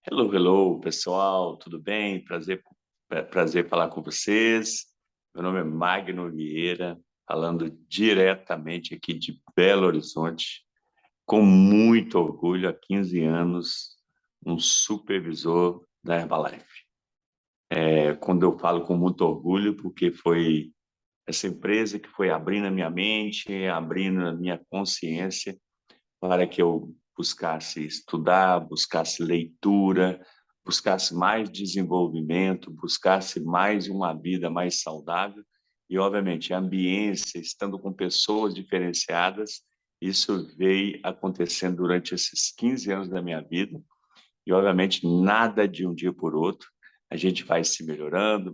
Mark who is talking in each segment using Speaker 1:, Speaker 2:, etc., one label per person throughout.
Speaker 1: Hello, hello, pessoal, tudo bem? Prazer falar com vocês. Meu nome é Magno Vieira, falando diretamente aqui de Belo Horizonte, com muito orgulho, há 15 anos, um supervisor da Herbalife. Quando eu falo com muito orgulho, porque foi essa empresa que foi abrindo a minha mente, abrindo a minha consciência, para que eu buscasse estudar, buscasse leitura, buscasse mais desenvolvimento, buscasse mais uma vida mais saudável e, obviamente, a ambiência, estando com pessoas diferenciadas, isso veio acontecendo durante esses 15 anos da minha vida e, obviamente, nada de um dia por outro. A gente vai se melhorando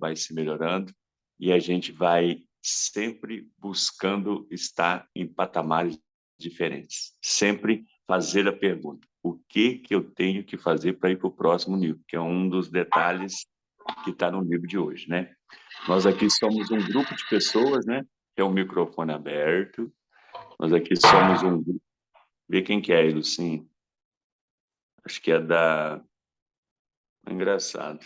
Speaker 1: e a gente vai sempre buscando estar em patamares diferentes. Sempre fazer a pergunta: o que eu tenho que fazer para ir para o próximo nível? Que é um dos detalhes que está no livro de hoje, né? Nós aqui somos um grupo de pessoas, né? Tem o microfone aberto. Nós aqui somos um grupo. Vê quem que é, Lucinho. Acho que é da. Engraçado.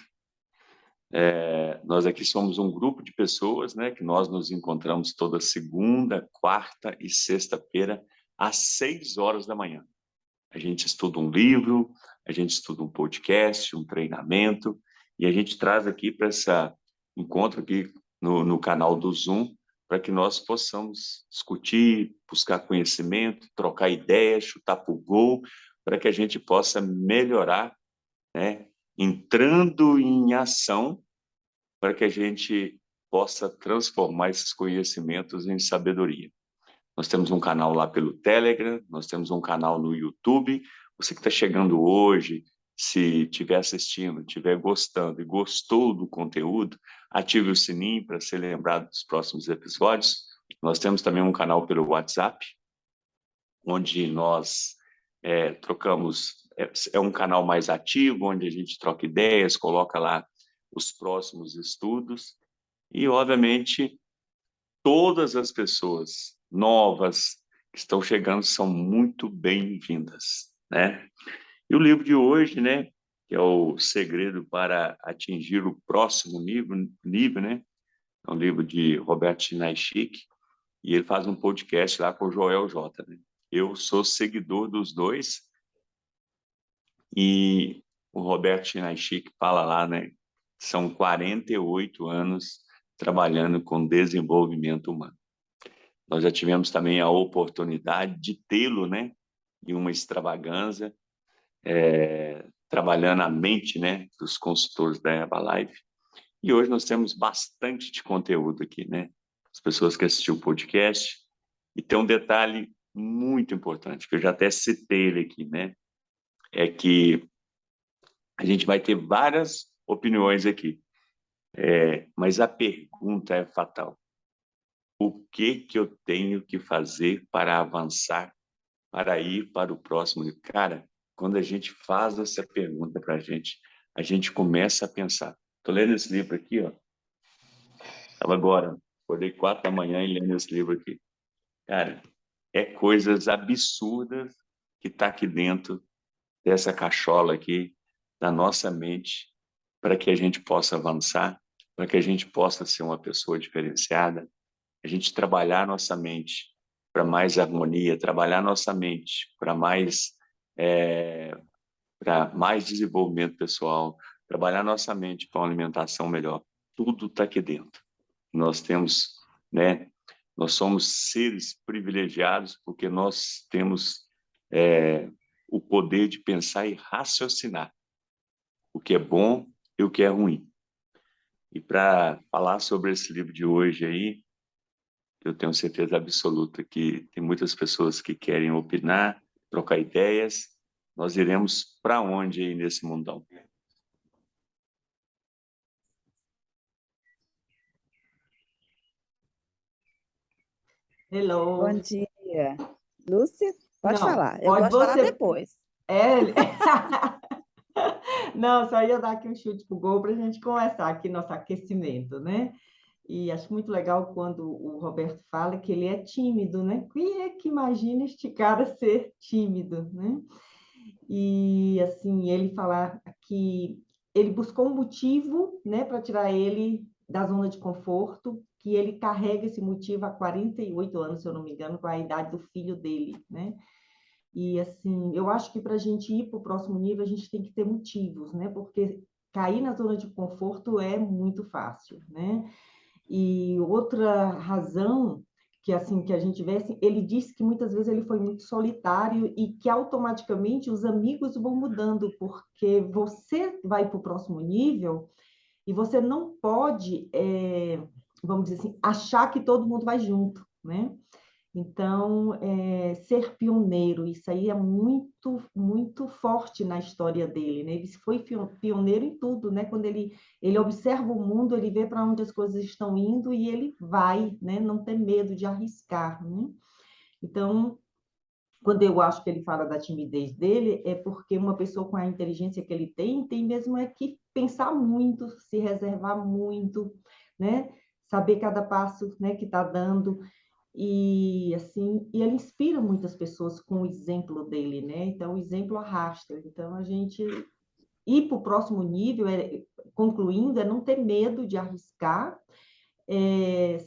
Speaker 1: Nós aqui somos um grupo de pessoas, né, que nós nos encontramos toda segunda, quarta e sexta-feira, às 6 horas da manhã. A gente estuda um livro, a gente estuda um podcast, um treinamento, e a gente traz aqui para esse encontro aqui no canal do Zoom, para que nós possamos discutir, buscar conhecimento, trocar ideias, chutar para o gol, para que a gente possa melhorar, né, entrando em ação para que a gente possa transformar esses conhecimentos em sabedoria. Nós temos um canal lá pelo Telegram, nós temos um canal no YouTube. Você que está chegando hoje, se estiver assistindo, estiver gostando e gostou do conteúdo, ative o sininho para ser lembrado dos próximos episódios. Nós temos também um canal pelo WhatsApp, onde nós trocamos. É um canal mais ativo, onde a gente troca ideias, coloca lá os próximos estudos e, obviamente, todas as pessoas novas que estão chegando são muito bem-vindas, né? E o livro de hoje, né, que é o Segredo para Atingir o Próximo Nível, né? É um livro de Robert Sinaishik e ele faz um podcast lá com o Joel J, né? Eu sou seguidor dos dois e o Robert Sinaishik fala lá, né? São 48 anos trabalhando com desenvolvimento humano. Nós já tivemos também a oportunidade de tê-lo, né, em uma extravagância, trabalhando a mente, né, dos consultores da Herbalife. E hoje nós temos bastante de conteúdo aqui, né? As pessoas que assistiram o podcast. E tem um detalhe muito importante, que eu já até citei ele aqui, né? É que a gente vai ter várias opiniões aqui, mas a pergunta é fatal. O que eu tenho que fazer para avançar, para ir para o próximo nível? Cara, quando a gente faz essa pergunta para a gente começa a pensar. Estou lendo esse livro aqui, ó. Estava agora, acordei 4 da manhã e lendo esse livro aqui. Cara, é coisas absurdas que está aqui dentro dessa cachola aqui, da nossa mente, para que a gente possa avançar, para que a gente possa ser uma pessoa diferenciada, a gente trabalhar nossa mente para mais harmonia, trabalhar nossa mente é, para mais desenvolvimento pessoal, trabalhar nossa mente para uma alimentação melhor. Tudo está aqui dentro. Nós temos, né? Nós somos seres privilegiados porque nós temos o poder de pensar e raciocinar o que é bom e o que é ruim. E para falar sobre esse livro de hoje aí, eu tenho certeza absoluta que tem muitas pessoas que querem opinar, trocar ideias. Nós iremos para onde aí nesse mundão?
Speaker 2: Bom
Speaker 3: Hello.
Speaker 2: dia. Lúcia, pode
Speaker 3: Não,
Speaker 2: falar. Eu
Speaker 3: pode
Speaker 2: gosto de falar
Speaker 3: você.
Speaker 2: depois.
Speaker 3: É. Não, só ia dar aqui um chute pro gol para a gente começar aqui nosso aquecimento, né? E acho muito legal quando o Roberto fala que ele é tímido, né? Quem é que imagina este cara ser tímido, né? E, assim, ele falar que ele buscou um motivo, né, para tirar ele da zona de conforto, que ele carrega esse motivo há 48 anos, se eu não me engano, com a idade do filho dele, né? E, assim, eu acho que para a gente ir para o próximo nível, a gente tem que ter motivos, né? Porque cair na zona de conforto é muito fácil, né? E outra razão que assim que a gente vê, assim, ele disse que muitas vezes ele foi muito solitário e que automaticamente os amigos vão mudando, porque você vai para o próximo nível e você não pode, vamos dizer assim, achar que todo mundo vai junto, né? Então, ser pioneiro, isso aí é muito, muito forte na história dele, né? Ele foi pioneiro em tudo, né? Quando ele observa o mundo, ele vê para onde as coisas estão indo e ele vai, né? Não ter medo de arriscar, né? Então, quando eu acho que ele fala da timidez dele, é porque uma pessoa com a inteligência que ele tem mesmo é que pensar muito, se reservar muito, né? Saber cada passo, né, que está dando. E assim, e ele inspira muitas pessoas com o exemplo dele, né? Então, o exemplo arrasta. Então, a gente ir para o próximo nível, concluindo, é não ter medo de arriscar,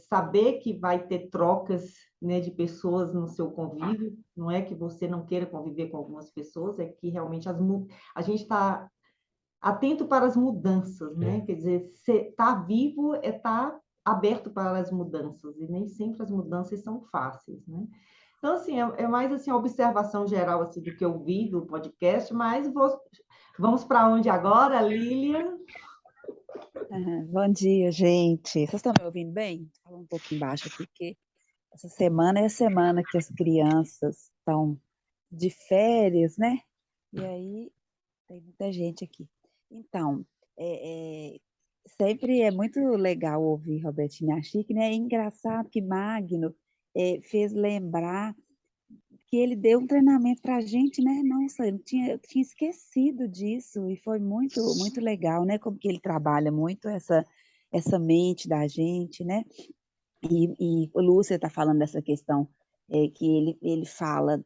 Speaker 3: saber que vai ter trocas, né, de pessoas no seu convívio. Não é que você não queira conviver com algumas pessoas, é que realmente a gente está atento para as mudanças, né? Quer dizer, estar vivo é estar aberto para as mudanças, e nem sempre as mudanças são fáceis, né? Então, assim, é mais assim, a observação geral assim, do que eu vi do podcast, mas vamos para onde agora, Lilian?
Speaker 2: Bom dia, gente. Vocês estão me ouvindo bem? Vou falar um pouco embaixo aqui, porque essa semana é a semana que as crianças estão de férias, né? E aí tem muita gente aqui. Então, sempre é muito legal ouvir Robertinho Chique, né? É engraçado que Magno fez lembrar que ele deu um treinamento para a gente, né? Nossa, eu tinha esquecido disso e foi muito, muito legal, né? Como que ele trabalha muito essa mente da gente, né? E o Lúcia está falando dessa questão que ele fala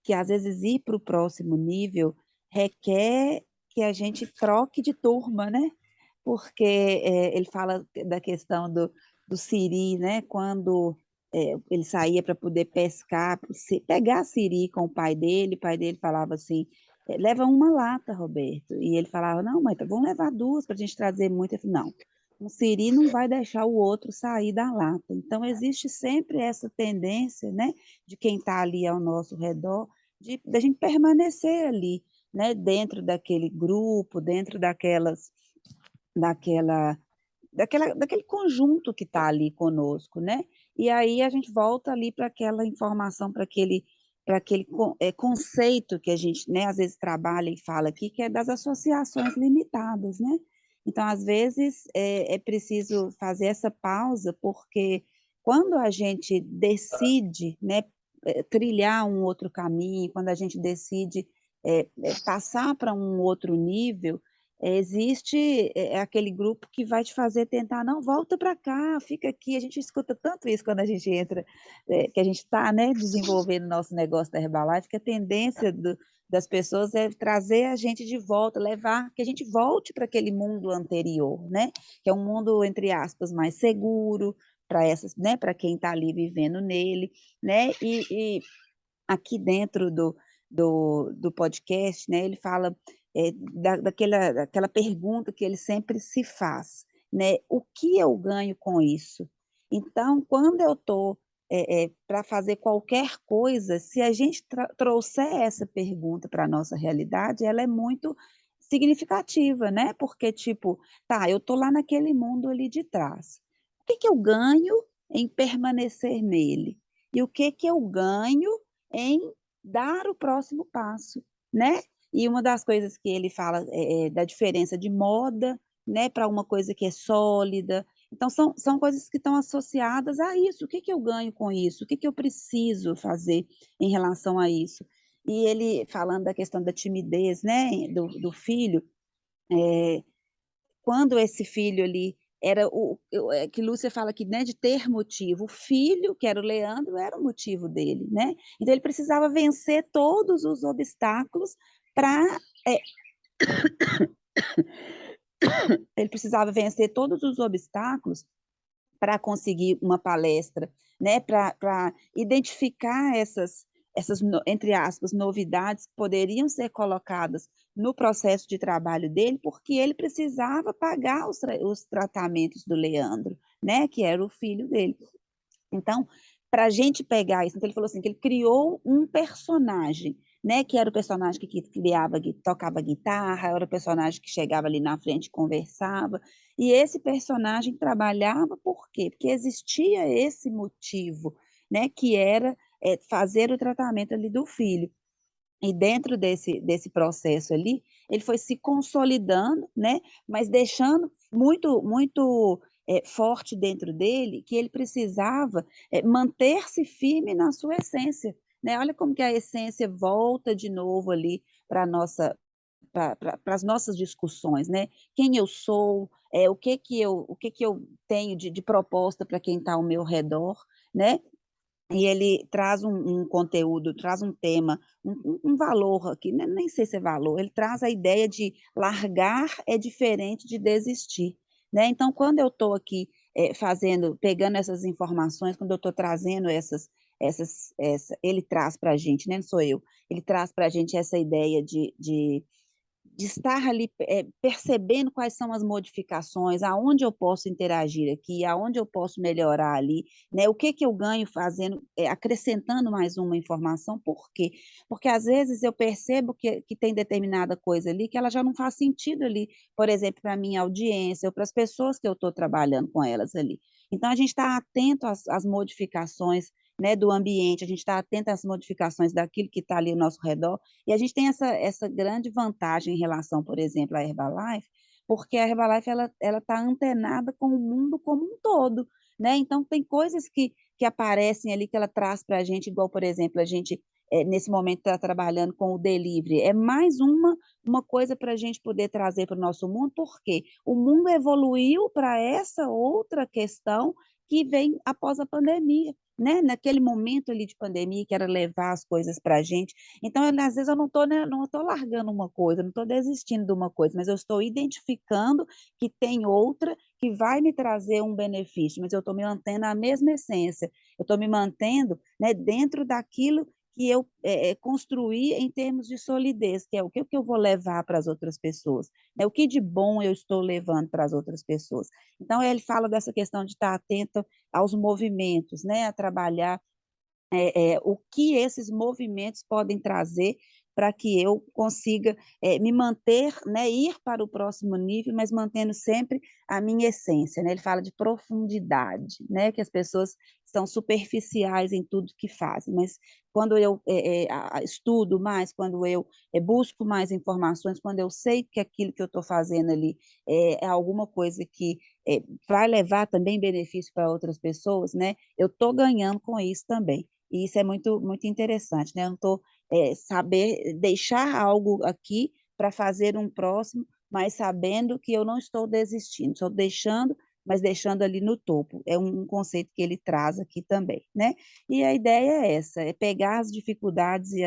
Speaker 2: que às vezes ir para o próximo nível requer que a gente troque de turma, né? Porque ele fala da questão do siri, né? Quando ele saía para poder pescar, pegar siri com o pai dele falava assim, leva uma lata, Roberto. E ele falava, não, mãe, vamos levar duas para a gente trazer muito. Eu falei, não, um siri não vai deixar o outro sair da lata. Então, existe sempre essa tendência, né, de quem está ali ao nosso redor, de a gente permanecer ali, né, dentro daquele grupo, dentro daquela, daquele conjunto que está ali conosco, né? E aí a gente volta ali para aquela informação, para aquele conceito que a gente, né, às vezes trabalha e fala aqui, que é das associações limitadas, né? Então, às vezes, é preciso fazer essa pausa, porque quando a gente decide, né, trilhar um outro caminho, quando a gente decide passar para um outro nível, existe aquele grupo que vai te fazer tentar, não, volta para cá, fica aqui. A gente escuta tanto isso quando a gente entra, que a gente está, né, desenvolvendo nosso negócio da Herbalife, que a tendência das pessoas é trazer a gente de volta, levar, que a gente volte para aquele mundo anterior, né, que é um mundo, entre aspas, mais seguro para essas, né, para quem está ali vivendo nele, né, e aqui dentro do podcast, né, ele fala daquela pergunta que ele sempre se faz, né, o que eu ganho com isso? Então, quando eu estou para fazer qualquer coisa, se a gente trouxer essa pergunta para a nossa realidade, ela é muito significativa, né? Porque, tipo, tá, eu estou lá naquele mundo ali de trás. O que que eu ganho em permanecer nele? E o que que eu ganho em dar o próximo passo, né? E uma das coisas que ele fala é da diferença de moda, né, para uma coisa que é sólida. Então, são coisas que estão associadas a isso. O que que eu ganho com isso? O que que eu preciso fazer em relação a isso? E ele falando da questão da timidez, né, do filho, quando esse filho ali era que Lúcia fala aqui, né, de ter motivo. O filho, que era o Leandro, era o motivo dele, né? Então ele precisava vencer todos os obstáculos para ele precisava vencer todos os obstáculos para conseguir uma palestra, né, para identificar essas, entre aspas, novidades que poderiam ser colocadas no processo de trabalho dele, porque ele precisava pagar os tratamentos do Leandro, né, que era o filho dele. Então, para a gente pegar isso, então ele falou assim, que ele criou um personagem, né, que era o personagem que criava, tocava guitarra, era o personagem que chegava ali na frente e conversava, e esse personagem trabalhava por quê? Porque existia esse motivo, né, que era fazer o tratamento ali do filho. E dentro desse processo ali, ele foi se consolidando, né, mas deixando muito forte dentro dele que ele precisava manter-se firme na sua essência, né? Olha como que a essência volta de novo ali para nossa para as nossas discussões, né? Quem eu sou, o que que eu tenho de proposta para quem está ao meu redor, né? E ele traz um conteúdo, traz um tema, um valor aqui, nem sei se é valor, ele traz a ideia de largar é diferente de desistir, né. Então, quando eu estou aqui, pegando essas informações, quando eu estou trazendo ele traz para a gente, né, não sou eu, ele traz para a gente essa ideia de estar ali, percebendo quais são as modificações, aonde eu posso interagir aqui, aonde eu posso melhorar ali, né, o que que eu ganho fazendo, acrescentando mais uma informação, por quê? Porque às vezes eu percebo que tem determinada coisa ali que ela já não faz sentido ali, por exemplo, para a minha audiência ou para as pessoas que eu estou trabalhando com elas ali. Então a gente está atento às modificações, né, do ambiente, a gente está atento às modificações daquilo que está ali ao nosso redor, e a gente tem essa grande vantagem em relação, por exemplo, à Herbalife, porque a Herbalife ela está antenada com o mundo como um todo, né? Então tem coisas que aparecem ali que ela traz para a gente, igual, por exemplo, a gente nesse momento está trabalhando com o delivery, é mais uma coisa para a gente poder trazer para o nosso mundo, porque o mundo evoluiu para essa outra questão que vem após a pandemia, né? Naquele momento ali de pandemia, que era levar as coisas para a gente, então, às vezes, eu não estou, né, não estou largando uma coisa, não estou desistindo de uma coisa, mas eu estou identificando que tem outra que vai me trazer um benefício, mas eu estou me mantendo a mesma essência, eu estou me mantendo, né, dentro daquilo que eu construí em termos de solidez, que é o que eu vou levar para as outras pessoas, né, o que de bom eu estou levando para as outras pessoas. Então, ele fala dessa questão de estar atento aos movimentos, né, a trabalhar o que esses movimentos podem trazer para que eu consiga me manter, né, ir para o próximo nível, mas mantendo sempre a minha essência, né? Ele fala de profundidade, né? Que as pessoas são superficiais em tudo que fazem, mas quando eu estudo mais, quando eu busco mais informações, quando eu sei que aquilo que eu estou fazendo ali é alguma coisa que vai levar também benefício para outras pessoas, né? Eu estou ganhando com isso também. E isso é muito interessante, né, eu não estou, saber deixar algo aqui para fazer um próximo, mas sabendo que eu não estou desistindo, estou deixando, mas deixando ali no topo. É um conceito que ele traz aqui também, né. E a ideia é essa, é pegar as dificuldades e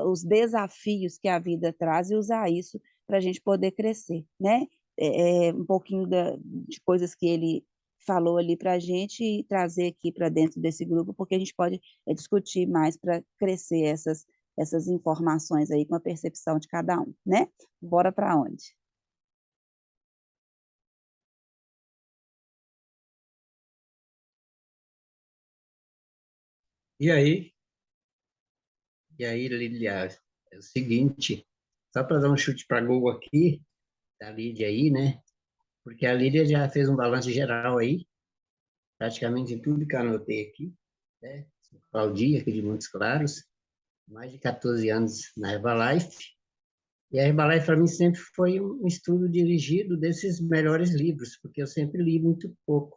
Speaker 2: os desafios que a vida traz e usar isso para a gente poder crescer, né. Um pouquinho de coisas que ele falou ali para a gente e trazer aqui para dentro desse grupo, porque a gente pode discutir mais para crescer essas informações aí com a percepção de cada um, né? Bora para onde?
Speaker 4: E aí, Lídia, é o seguinte, só para dar um chute para gol aqui, da Lídia aí, né? Porque a Lídia já fez um balanço geral aí, praticamente em tudo que eu anotei aqui, né? Claudia, aqui de Montes Claros, mais de 14 anos na Herbalife. E a Herbalife, para mim, sempre foi um estudo dirigido desses melhores livros, porque eu sempre li muito pouco.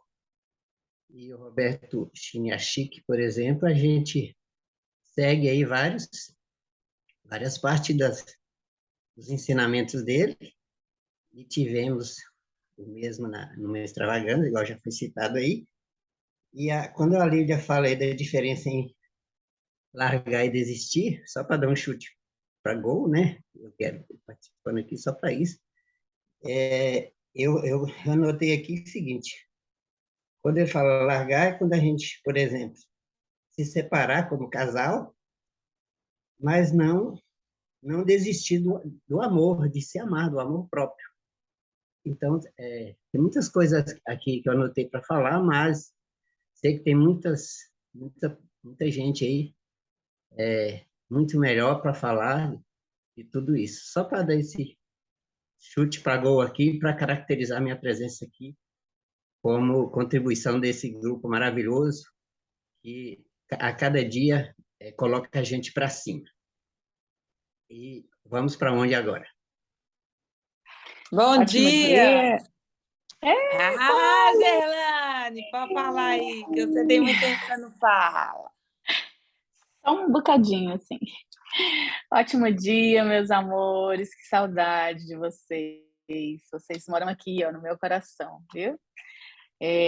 Speaker 4: E o Roberto Chiniachik, por exemplo, a gente segue aí várias partes dos ensinamentos dele, e tivemos o mesmo numa extravagância, igual já foi citado aí. E quando a Lídia fala aí da diferença em largar e desistir, só para dar um chute para gol, né? Eu quero participando aqui só para isso. Eu anotei aqui o seguinte: quando ele fala largar, é quando a gente, por exemplo, se separar como casal, mas não desistir do amor, de se amar, do amor próprio. Então, tem muitas coisas aqui que eu anotei para falar, mas sei que tem muita gente aí muito melhor para falar de tudo isso. Só para dar esse chute para gol aqui, para caracterizar minha presença aqui como contribuição desse grupo maravilhoso que a cada dia coloca a gente para cima. E vamos para onde agora?
Speaker 5: Bom
Speaker 2: Ótimo
Speaker 5: dia!
Speaker 2: dia!
Speaker 5: Gerlane, pode falar aí, que você tem muito tempo que você não fala.
Speaker 6: Só um bocadinho, assim. Ótimo dia, meus amores, que saudade de vocês. Vocês moram aqui, ó, no meu coração, viu?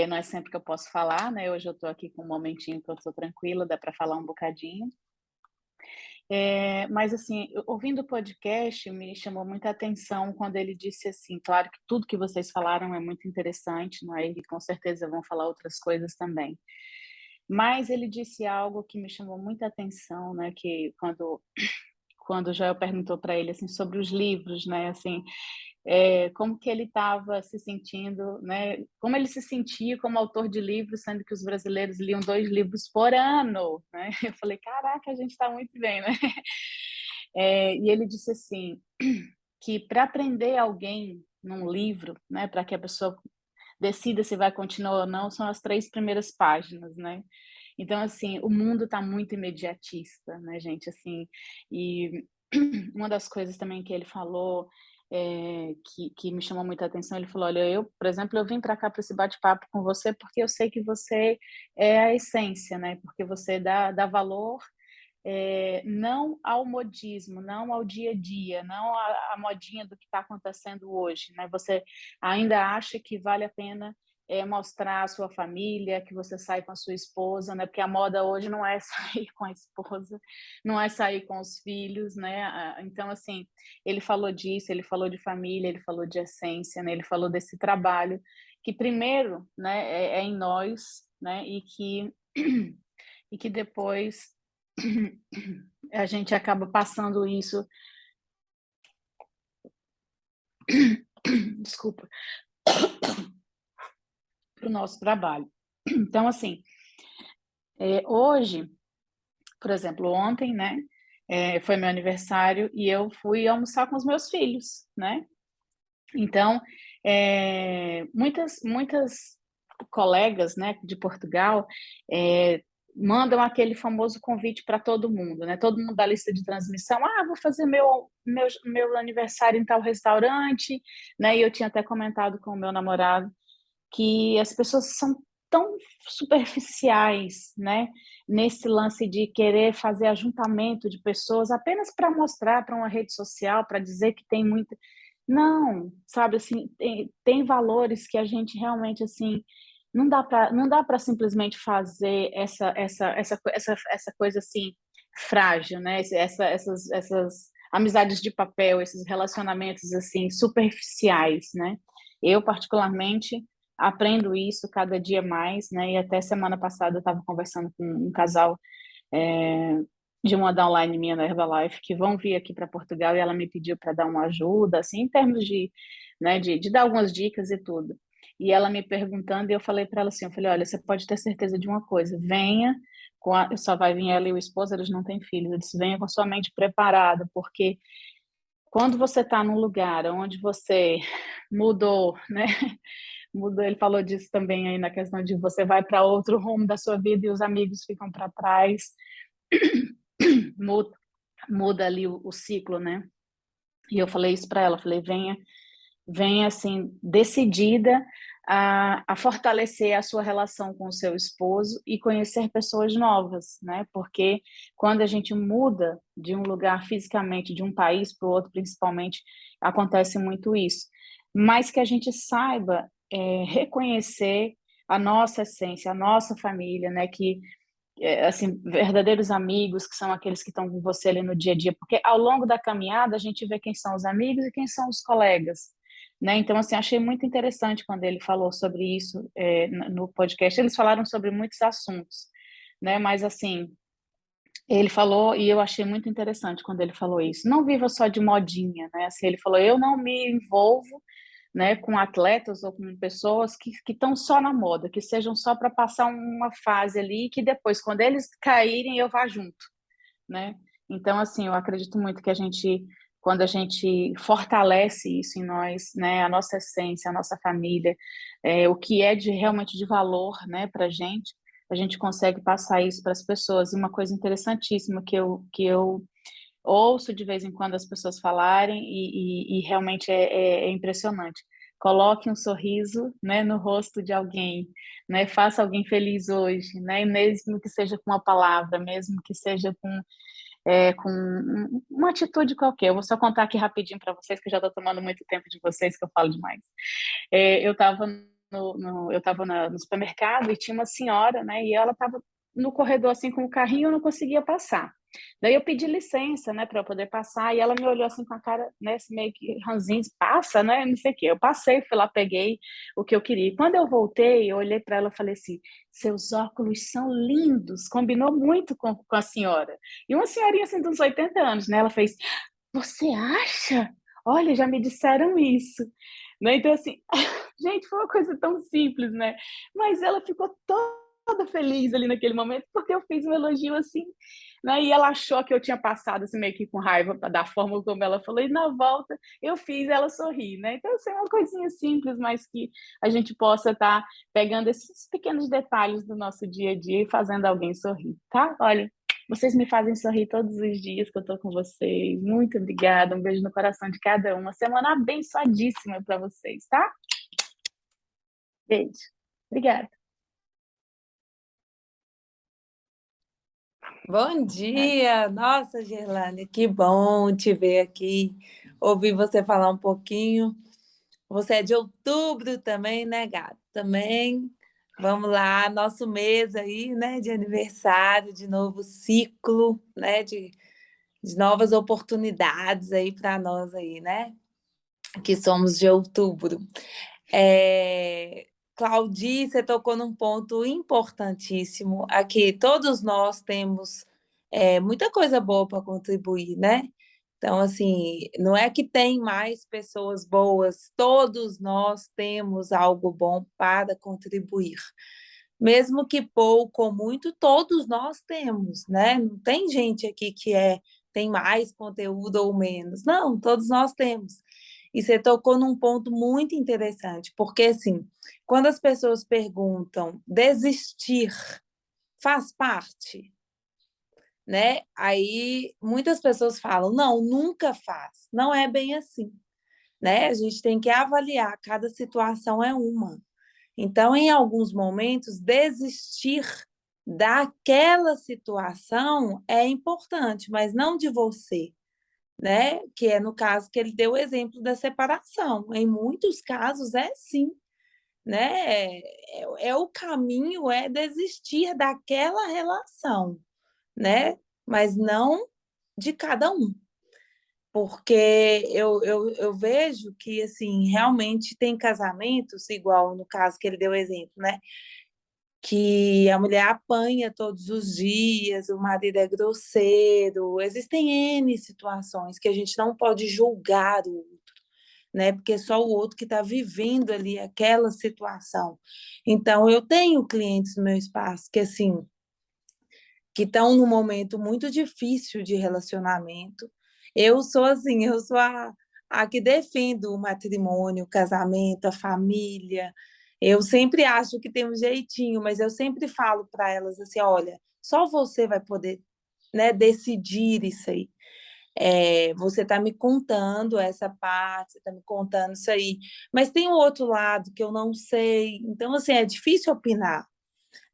Speaker 6: Não é sempre que eu posso falar, né? Hoje eu tô aqui com um momentinho que eu tô tranquila, dá para falar um bocadinho. Mas, assim, ouvindo o podcast, me chamou muita atenção quando ele disse assim, claro que tudo que vocês falaram é muito interessante, não é? E com certeza vão falar outras coisas também. Mas ele disse algo que me chamou muita atenção, né? Que quando o Joel perguntou para ele assim sobre os livros, né? Assim, como que ele estava se sentindo, né? Como ele se sentia como autor de livros, sendo que os brasileiros liam 2 livros por ano, né? Eu falei, caraca, a gente está muito bem, né? E ele disse assim que para aprender alguém num livro, né? Para que a pessoa decida se vai continuar ou não, são as 3 primeiras páginas, né? Então, assim, o mundo está muito imediatista, né, gente? Assim, e uma das coisas também que ele falou, que me chamou muita atenção, ele falou, olha, por exemplo, eu vim para cá para esse bate-papo com você porque eu sei que você é a essência, né? Porque você dá valor não ao modismo, não ao dia a dia, não à modinha do que está acontecendo hoje, né? Você ainda acha que vale a pena mostrar a sua família, que você sai com a sua esposa, né? Porque a moda hoje não é sair com a esposa, não é sair com os filhos, né? Então, assim, ele falou disso, ele falou de família, ele falou de essência, né? Ele falou desse trabalho que primeiro, né, é em nós, né? E que depois a gente acaba passando isso, desculpa, para o nosso trabalho. Então, assim, hoje, por exemplo, ontem, né, foi meu aniversário e eu fui almoçar com os meus filhos, né? Então, muitas colegas, né, de Portugal, mandam aquele famoso convite para todo mundo, né? Todo mundo da lista de transmissão, vou fazer meu aniversário em tal restaurante, né? E eu tinha até comentado com o meu namorado que as pessoas são tão superficiais, né? Nesse lance de querer fazer ajuntamento de pessoas apenas para mostrar para uma rede social, para dizer que tem muita... Não, sabe, assim, tem valores que a gente realmente, assim, não dá para simplesmente fazer essa coisa assim frágil, né? Essas amizades de papel, esses relacionamentos assim superficiais, né? Eu particularmente aprendo isso cada dia mais, né? E até semana passada eu estava conversando com um casal de uma downline minha na Herbalife que vão vir aqui para Portugal e ela me pediu para dar uma ajuda, assim, em termos de, né, de dar algumas dicas e tudo. E ela me perguntando, e eu falei para ela assim, eu falei, olha, você pode ter certeza de uma coisa, venha, só vai vir ela e o esposo, eles não têm filhos, eu disse, venha com a sua mente preparada, porque quando você está num lugar onde você mudou, né, mudou, ele falou disso também aí na questão de você vai para outro rumo da sua vida e os amigos ficam para trás, muda ali o ciclo, né? E eu falei isso para ela, falei, venha assim, decidida a fortalecer a sua relação com o seu esposo e conhecer pessoas novas, né? Porque quando a gente muda de um lugar fisicamente, de um país para o outro, principalmente, acontece muito isso. mas que a gente saiba reconhecer a nossa essência, a nossa família, né? Que assim, verdadeiros amigos, que são aqueles que estão com você ali no dia a dia, porque ao longo da caminhada a gente vê quem são os amigos e quem são os colegas, né? Então, assim, achei muito interessante quando ele falou sobre isso no podcast. Eles falaram sobre muitos assuntos, né? Mas, assim, ele falou, e eu achei muito interessante quando ele falou isso, não viva só de modinha, né? Assim, ele falou, eu não me envolvo, né, com atletas ou com pessoas que estão só na moda, que sejam só para passar uma fase ali, que depois, quando eles caírem, eu vá junto, né? Então, assim, eu acredito muito que quando a gente fortalece isso em nós, né, a nossa essência, a nossa família, o que é realmente de valor, né, para a gente consegue passar isso para as pessoas. E uma coisa interessantíssima que eu ouço de vez em quando as pessoas falarem e realmente é impressionante. Coloque um sorriso, né, no rosto de alguém, né, faça alguém feliz hoje, né, mesmo que seja com uma palavra, mesmo que seja com uma atitude qualquer. Eu vou só contar aqui rapidinho para vocês, que eu já estou tomando muito tempo de vocês, que eu falo demais. Eu estava no supermercado e tinha uma senhora, né, e ela estava no corredor assim com o carrinho, eu não conseguia passar. Daí eu pedi licença, né, para eu poder passar, e ela me olhou assim com a cara, né, assim, meio que ranzinho, passa, né, não sei o quê. Eu passei, fui lá, peguei o que eu queria. Quando eu voltei, eu olhei para ela e falei assim, seus óculos são lindos, combinou muito com a senhora. E uma senhorinha assim de uns 80 anos, né, ela fez, você acha? Olha, já me disseram isso. Né? Então, assim, gente, foi uma coisa tão simples, né? Mas ela ficou toda feliz ali naquele momento, porque eu fiz um elogio assim, né? E ela achou que eu tinha passado assim, meio que com raiva da forma como ela falou, e na volta eu fiz ela sorrir, né? Então, assim, é uma coisinha simples, mas que a gente possa estar pegando esses pequenos detalhes do nosso dia a dia e fazendo alguém sorrir, tá? Olha, vocês me fazem sorrir todos os dias que eu estou com vocês. Muito obrigada. Um beijo no coração de cada um. Uma semana abençoadíssima para vocês, tá? Beijo. Obrigada.
Speaker 5: Bom dia! Nossa, Gerlane, que bom te ver aqui, ouvir você falar um pouquinho. Você é de outubro também, né, gato? Também. Vamos lá, nosso mês aí, né, de aniversário, de novo ciclo, né, de novas oportunidades aí para nós aí, né, que somos de outubro. Claudi, você tocou num ponto importantíssimo. Aqui, todos nós temos muita coisa boa para contribuir, né? Então, assim, não é que tem mais pessoas boas, todos nós temos algo bom para contribuir. Mesmo que pouco ou muito, todos nós temos, né? Não tem gente aqui que tem mais conteúdo ou menos. Não, todos nós temos. E você tocou num ponto muito interessante, porque assim, quando as pessoas perguntam, desistir faz parte, né? Aí muitas pessoas falam, não, nunca faz. Não é bem assim, né? A gente tem que avaliar, cada situação é uma. Então, em alguns momentos, desistir daquela situação é importante, mas não de você, né? Que é no caso que ele deu o exemplo da separação. Em muitos casos é sim, né? O caminho é desistir daquela relação, né? Mas não de cada um. Porque eu vejo que, assim, realmente tem casamentos, igual no caso que ele deu exemplo, né? Que a mulher apanha todos os dias, o marido é grosseiro. Existem N situações que a gente não pode julgar o outro, né? Porque é só o outro que está vivendo ali aquela situação. Então, eu tenho clientes no meu espaço que, assim, que estão num momento muito difícil de relacionamento. Eu sou assim, eu sou a que defendo o matrimônio, o casamento, a família. Eu sempre acho que tem um jeitinho, mas eu sempre falo para elas assim, olha, só você vai poder, né, decidir isso aí. Você está me contando essa parte, você está me contando isso aí, mas tem um outro lado que eu não sei. Então, assim, é difícil opinar.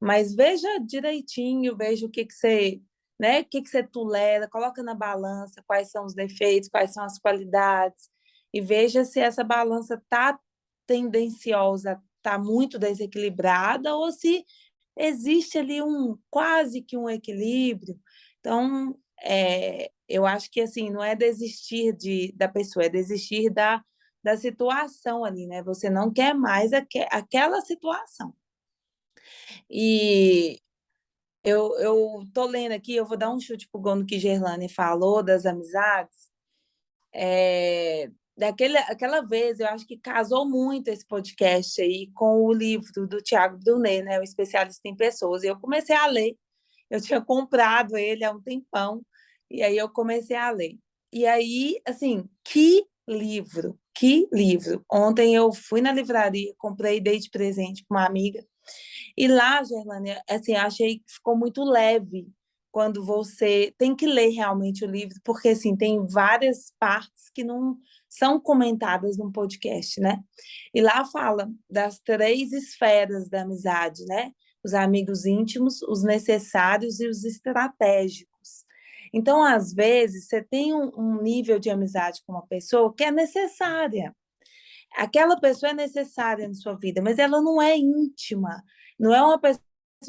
Speaker 5: Mas veja direitinho, veja o que você, né, o que você tolera, coloca na balança quais são os defeitos, quais são as qualidades. e veja se essa balança está tendenciosa, está muito desequilibrada, ou se existe ali quase que um equilíbrio. Então, eu acho que assim, não é desistir da pessoa, é desistir da situação ali, né? Você não quer mais aquela situação. E eu tô lendo aqui, eu vou dar um chute pro gol no que Gerlane falou das amizades. Aquela vez, eu acho que casou muito esse podcast aí com o livro do Tiago Brunet, né? O Especialista em Pessoas. E eu comecei a ler. Eu tinha comprado ele há um tempão, e aí eu comecei a ler. E aí, assim, que livro, que livro. Ontem eu fui na livraria, comprei e dei de presente para uma amiga. E lá, Gerlane, assim, achei que ficou muito leve quando você tem que ler realmente o livro, porque assim, tem várias partes que não são comentadas no podcast, né? E lá fala das 3 esferas da amizade, né? Os amigos íntimos, os necessários e os estratégicos. Então, às vezes, você tem um nível de amizade com uma pessoa que é necessária. Aquela pessoa é necessária na sua vida, mas ela não é íntima, não é uma pessoa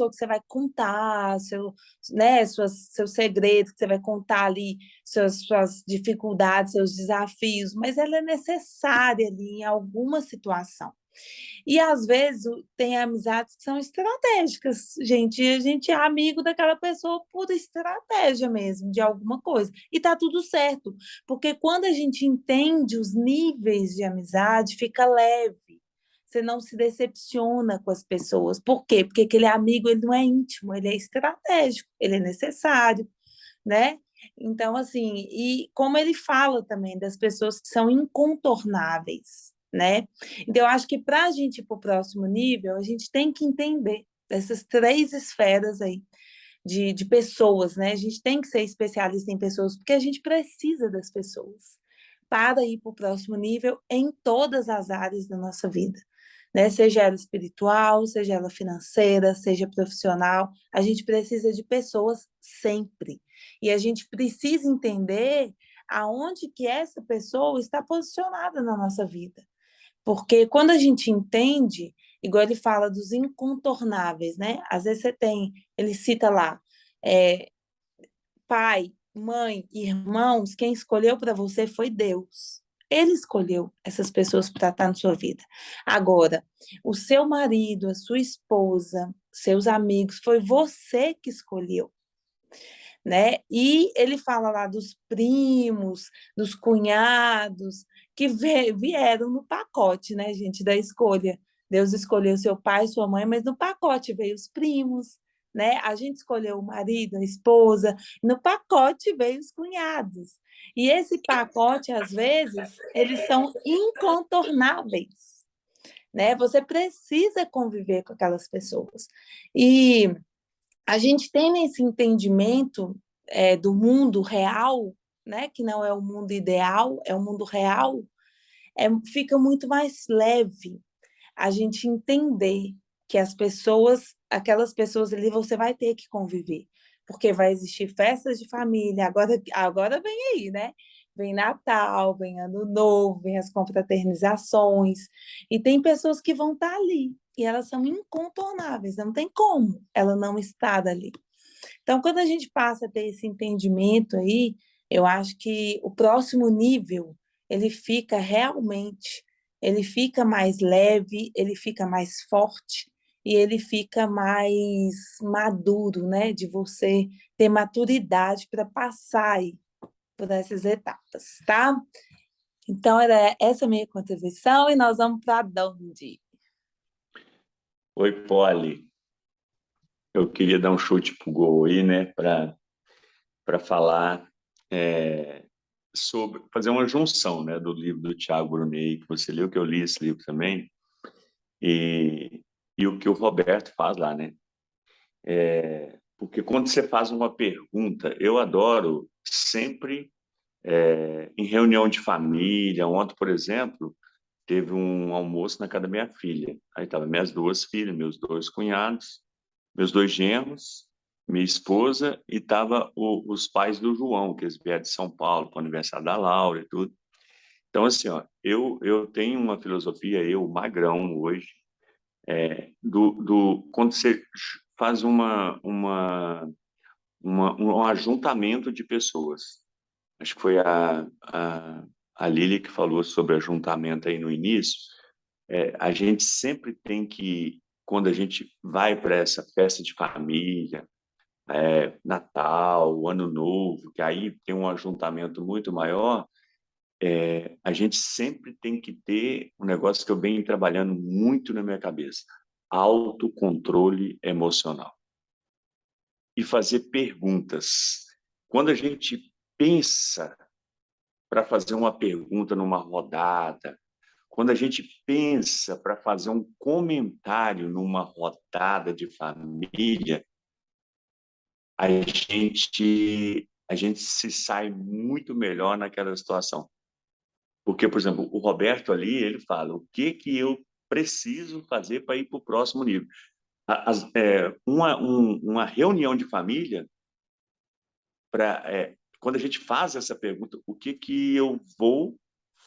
Speaker 5: que você vai contar seus segredos, que você vai contar ali suas dificuldades, seus desafios, mas ela é necessária ali em alguma situação. E às vezes tem amizades que são estratégicas, gente. A gente é amigo daquela pessoa por estratégia mesmo, de alguma coisa. E tá tudo certo, porque quando a gente entende os níveis de amizade, fica leve. Você não se decepciona com as pessoas. Por quê? Porque aquele amigo ele não é íntimo, ele é estratégico, ele é necessário, né? Então, assim, e como ele fala também das pessoas que são incontornáveis, né? Então, eu acho que para a gente ir para o próximo nível, a gente tem que entender essas 3 esferas aí de pessoas, né? A gente tem que ser especialista em pessoas, porque a gente precisa das pessoas para ir para o próximo nível em todas as áreas da nossa vida, né? Seja ela espiritual, seja ela financeira, seja profissional, a gente precisa de pessoas sempre. E a gente precisa entender aonde que essa pessoa está posicionada na nossa vida. Porque quando a gente entende, igual ele fala dos incontornáveis, né? Às vezes ele cita lá, é, pai, mãe, irmãos, quem escolheu para você foi Deus. Ele escolheu essas pessoas para estar na sua vida. Agora, o seu marido, a sua esposa, seus amigos, foi você que escolheu, né? E ele fala lá dos primos, dos cunhados, que vieram no pacote, né, gente, da escolha. Deus escolheu seu pai, sua mãe, mas no pacote veio os primos, né? A gente escolheu o marido, a esposa, no pacote veio os cunhados. E esse pacote, às vezes, eles são incontornáveis, né? Você precisa conviver com aquelas pessoas. E a gente tem esse entendimento do mundo real, né? Que não é o mundo ideal, é o mundo real, fica muito mais leve a gente entender que aquelas pessoas ali, você vai ter que conviver, porque vai existir festas de família, agora vem aí, né? Vem Natal, vem Ano Novo, vem as confraternizações, e tem pessoas que vão estar ali, e elas são incontornáveis, não tem como ela não estar ali. Então, quando a gente passa a ter esse entendimento aí, eu acho que o próximo nível, ele fica mais leve, ele fica mais forte e ele fica mais maduro, né? De você ter maturidade para passar aí por essas etapas, tá? Então, era essa a minha contribuição e nós vamos para onde?
Speaker 1: Oi, Polly. Eu queria dar um chute pro gol aí, né, para falar sobre fazer uma junção, né, do livro do Tiago Brunet que você leu, que eu li esse livro também, e o que o Roberto faz lá, né? Porque quando você faz uma pergunta, eu adoro sempre em reunião de família. Ontem, por exemplo, teve um almoço na casa da minha filha. Aí estavam minhas 2 filhas, meus 2 cunhados, meus 2 genros, minha esposa, e tava os pais do João, que eles vieram de São Paulo para o aniversário da Laura e tudo. Então, assim, ó, eu tenho uma filosofia, eu, magrão, hoje, quando você faz um ajuntamento de pessoas. Acho que foi a Lili que falou sobre ajuntamento aí no início. A gente sempre tem que, quando a gente vai para essa festa de família, Natal, Ano Novo, que aí tem um ajuntamento muito maior, a gente sempre tem que ter um negócio que eu venho trabalhando muito na minha cabeça: autocontrole emocional. E fazer perguntas. Quando a gente pensa para fazer uma pergunta numa rodada, quando a gente pensa para fazer um comentário numa rodada de família, a gente se sai muito melhor naquela situação. Porque, por exemplo, o Roberto ali, ele fala: o que eu preciso fazer para ir para o próximo nível? Uma reunião de família, quando a gente faz essa pergunta, o que eu vou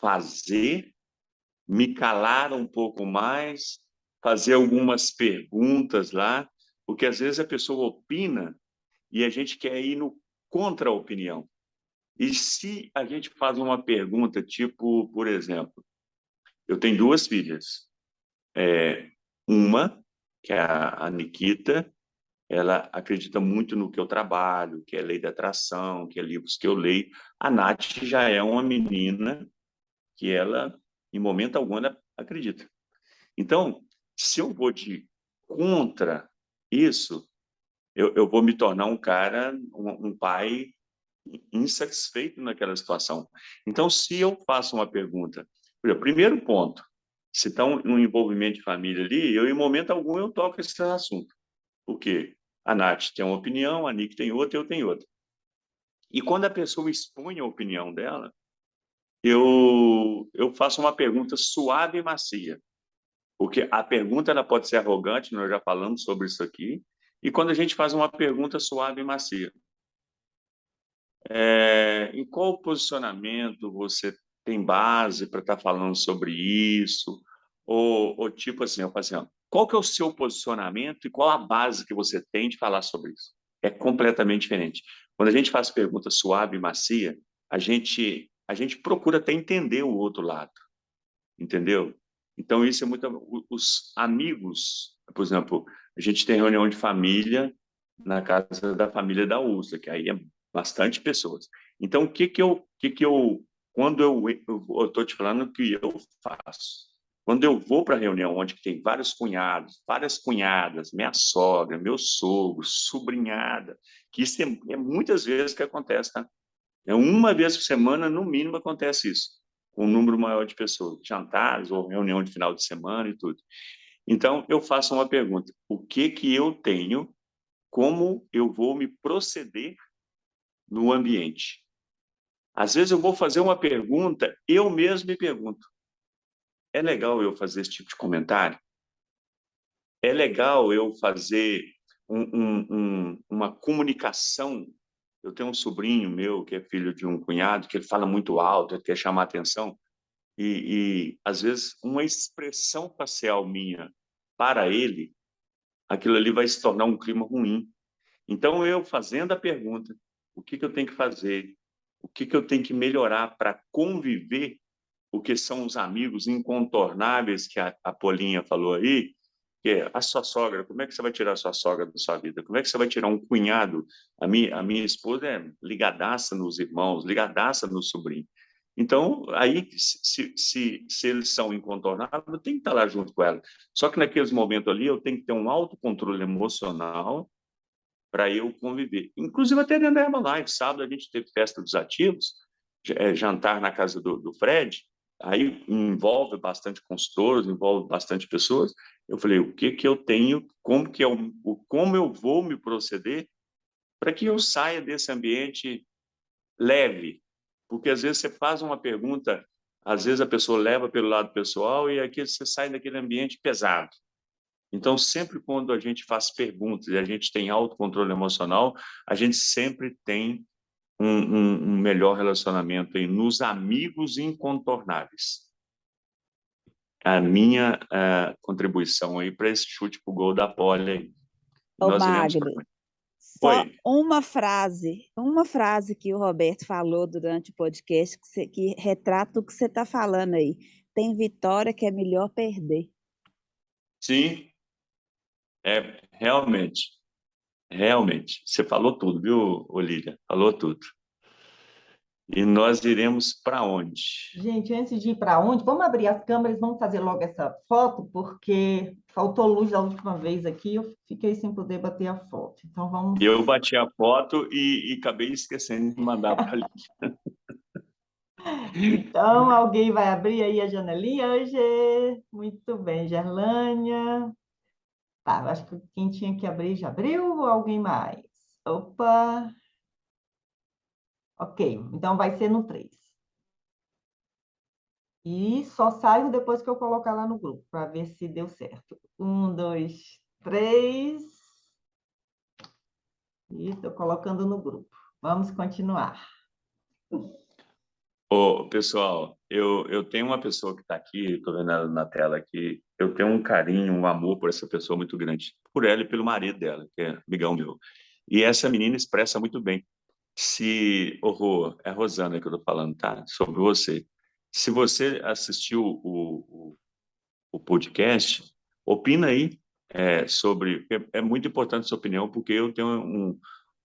Speaker 1: fazer, me calar um pouco mais, fazer algumas perguntas lá, porque às vezes a pessoa opina e a gente quer ir no contra a opinião. E se a gente faz uma pergunta, tipo, por exemplo, eu tenho 2 filhas. Uma, que é a Nikita, ela acredita muito no que eu trabalho, que é lei da atração, que é livros que eu leio. A Nath já é uma menina que ela, em momento algum, ela acredita. Então, se eu vou de contra isso, eu vou me tornar um cara, um pai insatisfeito naquela situação. Então, se eu faço uma pergunta, primeiro ponto, se está um envolvimento de família ali, em momento algum, eu toco esse assunto. Por quê? A Nath tem uma opinião, a Nick tem outra, eu tenho outra. E quando a pessoa expõe a opinião dela, eu faço uma pergunta suave e macia. Porque a pergunta ela pode ser arrogante, nós já falamos sobre isso aqui. E quando a gente faz uma pergunta suave e macia, em qual posicionamento você tem base para estar falando sobre isso? Ou tipo assim, eu falo assim, ó, qual que é o seu posicionamento e qual a base que você tem de falar sobre isso? É completamente diferente. Quando a gente faz pergunta suave e macia, a gente procura até entender o outro lado, entendeu? Então, isso é muito... Os amigos, por exemplo, a gente tem reunião de família na casa da família da Úrsula, que aí é bastante pessoas. Então, quando eu estou te falando o que eu faço. Quando eu vou para a reunião onde tem vários cunhados, várias cunhadas, minha sogra, meu sogro, sobrinhada, que isso é muitas vezes que acontece, tá? Uma vez por semana, no mínimo, acontece isso, com um número maior de pessoas, jantares ou reunião de final de semana e tudo. Então, eu faço uma pergunta: o que eu tenho, como eu vou me proceder no ambiente? Às vezes eu vou fazer uma pergunta, eu mesmo me pergunto: é legal eu fazer esse tipo de comentário? É legal eu fazer uma comunicação? Eu tenho um sobrinho meu que é filho de um cunhado que ele fala muito alto, ele quer chamar atenção. Às vezes, uma expressão facial minha para ele, aquilo ali vai se tornar um clima ruim. Então, eu fazendo a pergunta: o que eu tenho que fazer? O que eu tenho que melhorar para conviver? O que são os amigos incontornáveis que a Polinha falou aí, que é a sua sogra. Como é que você vai tirar a sua sogra da sua vida? Como é que você vai tirar um cunhado? A minha esposa é ligadaça nos irmãos, ligadaça no sobrinho. Então, aí, se eles são incontornáveis, eu tenho que estar lá junto com ela. Só que naqueles momentos ali, eu tenho que ter um autocontrole emocional para eu conviver. Inclusive, até dentro da Herbalife, sábado a gente teve festa dos ativos, jantar na casa do Fred, aí envolve bastante consultores, envolve bastante pessoas. Eu falei: o que eu tenho, como eu vou me proceder para que eu saia desse ambiente leve? Porque às vezes você faz uma pergunta, às vezes a pessoa leva pelo lado pessoal e aqui você sai daquele ambiente pesado. Então, sempre quando a gente faz perguntas e a gente tem autocontrole emocional, a gente sempre tem um melhor relacionamento aí nos amigos incontornáveis. A minha contribuição aí para esse chute pro gol da Poli aí.
Speaker 2: Ô,
Speaker 1: Nós iremos
Speaker 2: Magno,
Speaker 1: para...
Speaker 2: só
Speaker 1: Oi.
Speaker 2: uma frase que o Roberto falou durante o podcast que retrata o que você está falando aí. Tem vitória que é melhor perder.
Speaker 1: Sim, realmente. Realmente. Você falou tudo, viu, Olívia? Falou tudo. E nós iremos para onde?
Speaker 3: Gente, antes de ir para onde, vamos abrir as câmeras, vamos fazer logo essa foto, porque faltou luz da última vez aqui, eu fiquei sem poder bater a foto. Então vamos.
Speaker 1: Eu bati a foto e acabei esquecendo de mandar para ali.
Speaker 3: Então, alguém vai abrir aí a janelinha hoje? Muito bem, Gerlânia. Tá, eu acho que quem tinha que abrir já abriu, ou alguém mais? Opa! Ok, então vai ser no 3. E só saio depois que eu colocar lá no grupo, para ver se deu certo. 1, 2, 3. E estou colocando no grupo. Vamos continuar.
Speaker 1: Pessoal, eu tenho uma pessoa que está aqui, estou vendo ela na tela aqui, eu tenho um carinho, um amor por essa pessoa muito grande, por ela e pelo marido dela, que é amigão meu. E essa menina expressa muito bem. É a Rosana que eu estou falando, tá? Sobre você. Se você assistiu o podcast, opina aí sobre... É muito importante a sua opinião, porque eu tenho um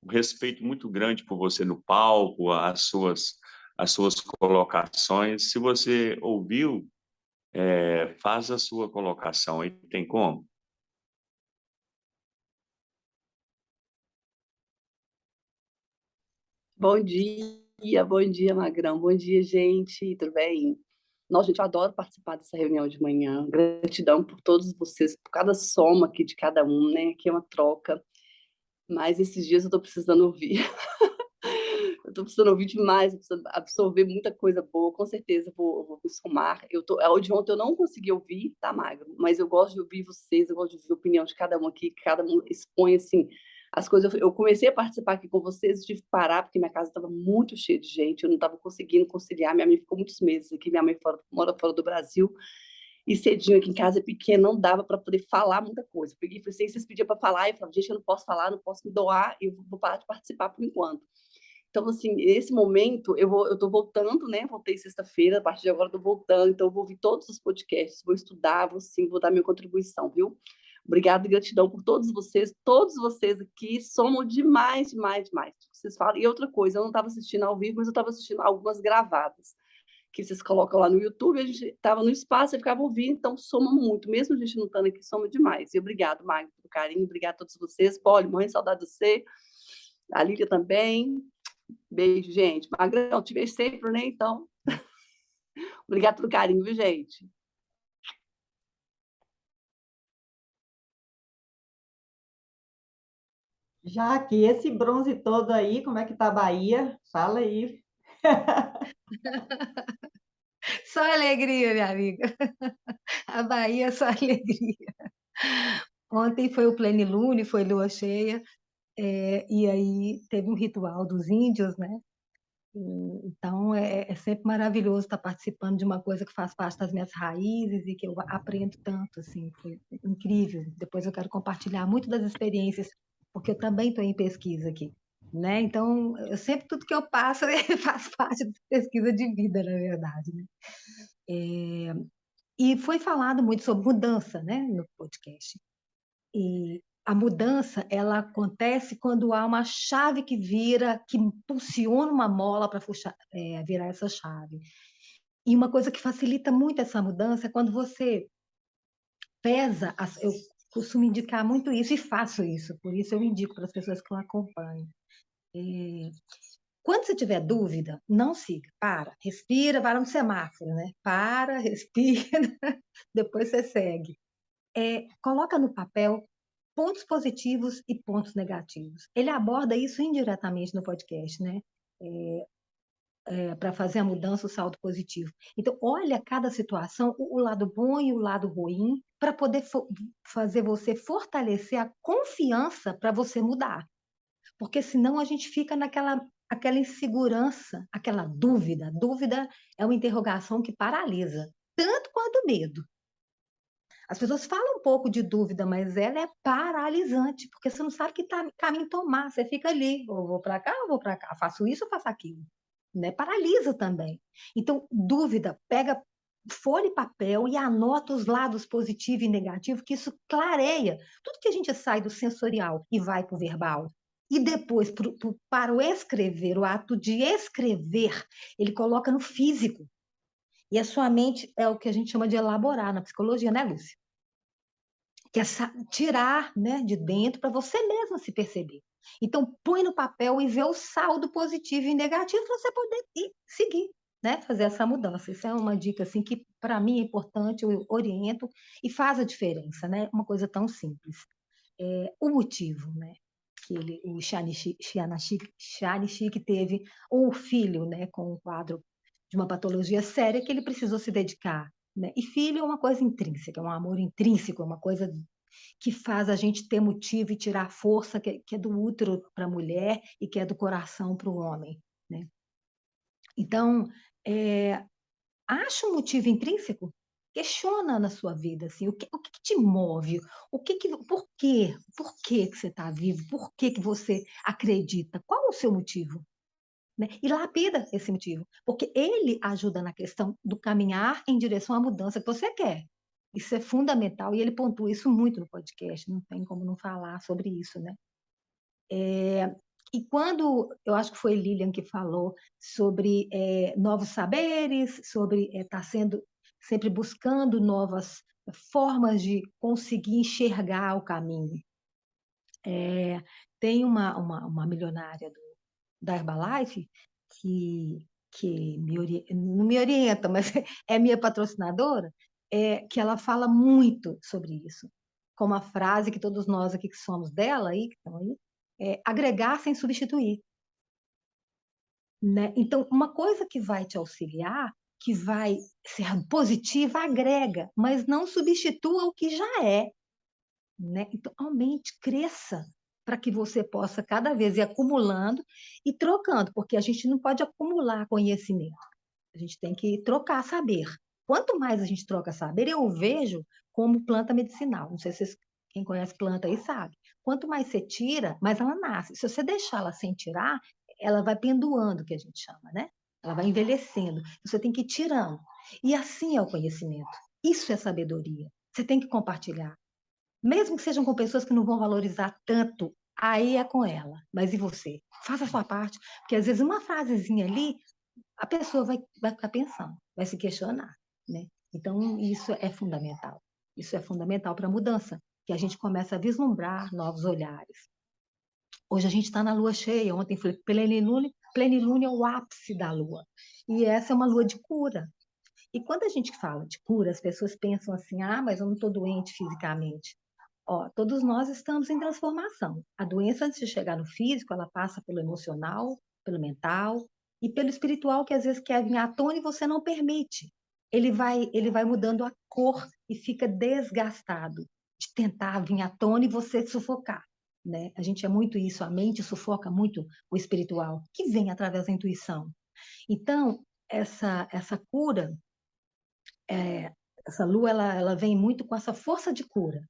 Speaker 1: respeito muito grande por você no palco, as suas colocações. Se você ouviu, faz a sua colocação aí. Tem como?
Speaker 7: Bom dia, Magrão. Bom dia, gente. Tudo bem? Nossa, gente, eu adoro participar dessa reunião de manhã. Gratidão por todos vocês, por cada soma aqui de cada um, né? Aqui é uma troca. Mas esses dias eu tô precisando ouvir. Eu tô precisando ouvir demais, eu precisando absorver muita coisa boa. Com certeza vou me somar. A de ontem eu não consegui ouvir, tá, Magro? Mas eu gosto de ouvir vocês, eu gosto de ouvir a opinião de cada um aqui, que cada um expõe, assim, as coisas. Eu comecei a participar aqui com vocês, tive que parar, porque minha casa estava muito cheia de gente, eu não estava conseguindo conciliar. Minha mãe ficou muitos meses aqui, minha mãe mora fora do Brasil, e cedinho aqui em casa é pequena, não dava para poder falar muita coisa. Eu peguei e falei assim, vocês pediam para falar, e eu falava, gente, eu não posso falar, não posso me doar, eu vou parar de participar por enquanto. Então, assim, nesse tô voltando, né? Voltei sexta-feira, a partir de agora tô voltando, então eu vou ouvir todos os podcasts, vou estudar, vou dar minha contribuição, viu? Obrigada e gratidão por todos vocês aqui, somam demais, demais, demais. Vocês falam. E outra coisa, eu não estava assistindo ao vivo, mas eu estava assistindo algumas gravadas, que vocês colocam lá no YouTube, a gente estava no espaço e ficava ouvindo, então soma muito, mesmo a gente não estando aqui, soma demais. E obrigado, Magno, pelo carinho, obrigado a todos vocês. Poli, morrendo de saudade de você, a Lília também. Beijo, gente. Magrão, te vejo sempre, né? Então, obrigado pelo carinho, viu, gente?
Speaker 3: Já que esse bronze todo aí, como é que tá a Bahia? Fala aí.
Speaker 8: Só alegria, minha amiga. A Bahia é só alegria. Ontem foi o plenilune, foi lua cheia, e aí teve um ritual dos índios, né? Então, é sempre maravilhoso estar participando de uma coisa que faz parte das minhas raízes e que eu aprendo tanto, assim, foi incrível. Depois eu quero compartilhar muito das experiências, porque eu também estou em pesquisa aqui, né? Então, tudo que eu passo faz parte da pesquisa de vida, na verdade, né? E foi falado muito sobre mudança, né, no podcast. E a mudança, ela acontece quando há uma chave que vira, que impulsiona uma mola para virar essa chave. E uma coisa que facilita muito essa mudança é quando você pesa, eu costumo indicar muito isso e faço isso, por isso eu indico para as pessoas que eu acompanho. Quando você tiver dúvida, não siga, respira, para no semáforo, né? Para, respira, depois você segue. Coloca no papel pontos positivos e pontos negativos. Ele aborda isso indiretamente no podcast, né? Para fazer a mudança, o saldo positivo. Então, olha cada situação, o lado bom e o lado ruim, para poder fazer você fortalecer a confiança para você mudar. Porque senão a gente fica aquela insegurança, aquela dúvida. Dúvida é uma interrogação que paralisa, tanto quanto o medo. As pessoas falam um pouco de dúvida, mas ela é paralisante, porque você não sabe que caminho tomar, você fica ali, ou vou para cá, ou vou para cá, faço isso ou faço aquilo, né? Paralisa também. Então, dúvida, pega folha e papel e anota os lados positivo e negativo, que isso clareia tudo que a gente sai do sensorial e vai para o verbal. E depois, para o escrever, o ato de escrever, ele coloca no físico. E a sua mente é o que a gente chama de elaborar na psicologia, né, Lúcia? Que é tirar, né, de dentro para você mesma se perceber. Então, põe no papel e vê o saldo positivo e negativo para você poder seguir, né, fazer essa mudança. Isso é uma dica assim que para mim é importante, eu oriento e faz a diferença, né? Uma coisa tão simples. O motivo, né? Que o Shihanashiki teve um filho, né, com um quadro de uma patologia séria que ele precisou se dedicar, né? E filho é uma coisa intrínseca, é um amor intrínseco, é uma coisa que faz a gente ter motivo e tirar força que é do útero para a mulher e que é do coração para o homem, né? Então, acha um motivo intrínseco, questiona na sua vida, assim, o que te move, por quê? Por que você está vivo? Por que você acredita? Qual é o seu motivo? Né? E lapida esse motivo, porque ele ajuda na questão do caminhar em direção à mudança que você quer. Isso é fundamental, e ele pontua isso muito no podcast, não tem como não falar sobre isso, né? E quando, eu acho que foi Lilian que falou sobre novos saberes, sobre estar sempre buscando novas formas de conseguir enxergar o caminho. Tem uma milionária da Herbalife que não me orienta, mas é minha patrocinadora, que ela fala muito sobre isso, com uma frase que todos nós aqui que somos dela, aí, que estão aí, agregar sem substituir. Né? Então, uma coisa que vai te auxiliar, que vai ser positiva, agrega, mas não substitua o que já é. Né? Então, aumente, cresça, para que você possa cada vez ir acumulando e trocando, porque a gente não pode acumular conhecimento, a gente tem que trocar saber. Quanto mais a gente troca saber, eu vejo como planta medicinal. Não sei se quem conhece planta aí sabe. Quanto mais você tira, mais ela nasce. Se você deixá-la sem tirar, ela vai pendoando, que a gente chama, né? Ela vai envelhecendo. Você tem que ir tirando. E assim é o conhecimento. Isso é sabedoria. Você tem que compartilhar. Mesmo que sejam com pessoas que não vão valorizar tanto, aí é com ela. Mas e você? Faça a sua parte. Porque às vezes uma frasezinha ali, a pessoa vai ficar pensando, vai se questionar, né? Então, isso é fundamental. Isso é fundamental para a mudança, que a gente começa a vislumbrar novos olhares. Hoje a gente está na lua cheia, ontem foi plenilúnia é o ápice da lua. E essa é uma lua de cura. E quando a gente fala de cura, as pessoas pensam assim, mas eu não estou doente fisicamente. Todos nós estamos em transformação. A doença, antes de chegar no físico, ela passa pelo emocional, pelo mental e pelo espiritual, que às vezes quer vir à tona e você não permite. Ele vai mudando a cor e fica desgastado de tentar vir à tona e você sufocar. Né? A gente é muito isso, a mente sufoca muito o espiritual, que vem através da intuição. Então, essa cura, essa lua, ela vem muito com essa força de cura.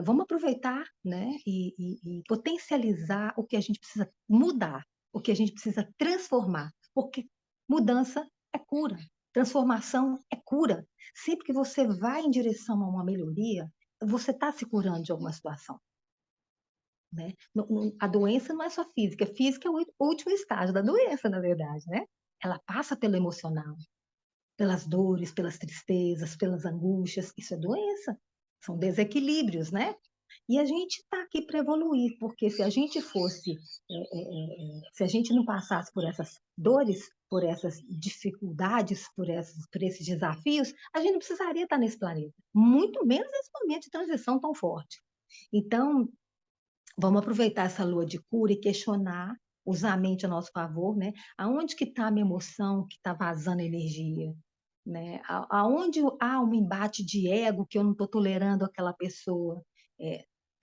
Speaker 8: Vamos aproveitar, né, e potencializar o que a gente precisa mudar, o que a gente precisa transformar, porque mudança é cura, transformação é cura. Sempre que você vai em direção a uma melhoria, você está se curando de alguma situação. Né? A doença não é só física, física é o último estágio da doença, na verdade, né? Ela passa pelo emocional, pelas dores, pelas tristezas, pelas angústias, isso é doença. São desequilíbrios, né? E a gente está aqui para evoluir, porque se a gente fosse, se a gente não passasse por essas dores, por essas dificuldades, por esses desafios, a gente não precisaria estar nesse planeta, muito menos nesse momento de transição tão forte. Então, vamos aproveitar essa lua de cura e questionar, usar a mente a nosso favor, né? Aonde que está a minha emoção que está vazando energia? Né? Aonde há um embate de ego que eu não estou tolerando aquela pessoa,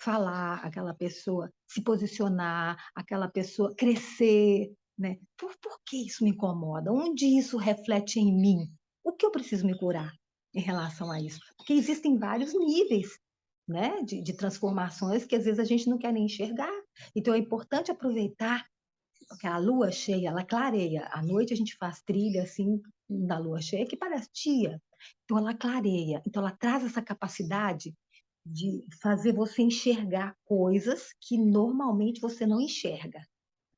Speaker 8: falar, aquela pessoa se posicionar, aquela pessoa crescer, né? Por que isso me incomoda? Onde isso reflete em mim? O que eu preciso me curar em relação a isso? Porque existem vários níveis, né, de transformações que às vezes a gente não quer nem enxergar. Então é importante aproveitar, porque a lua cheia, ela clareia. À noite a gente faz trilha assim da lua cheia que parece dia. Então ela clareia. Então ela traz essa capacidade de fazer você enxergar coisas que normalmente você não enxerga.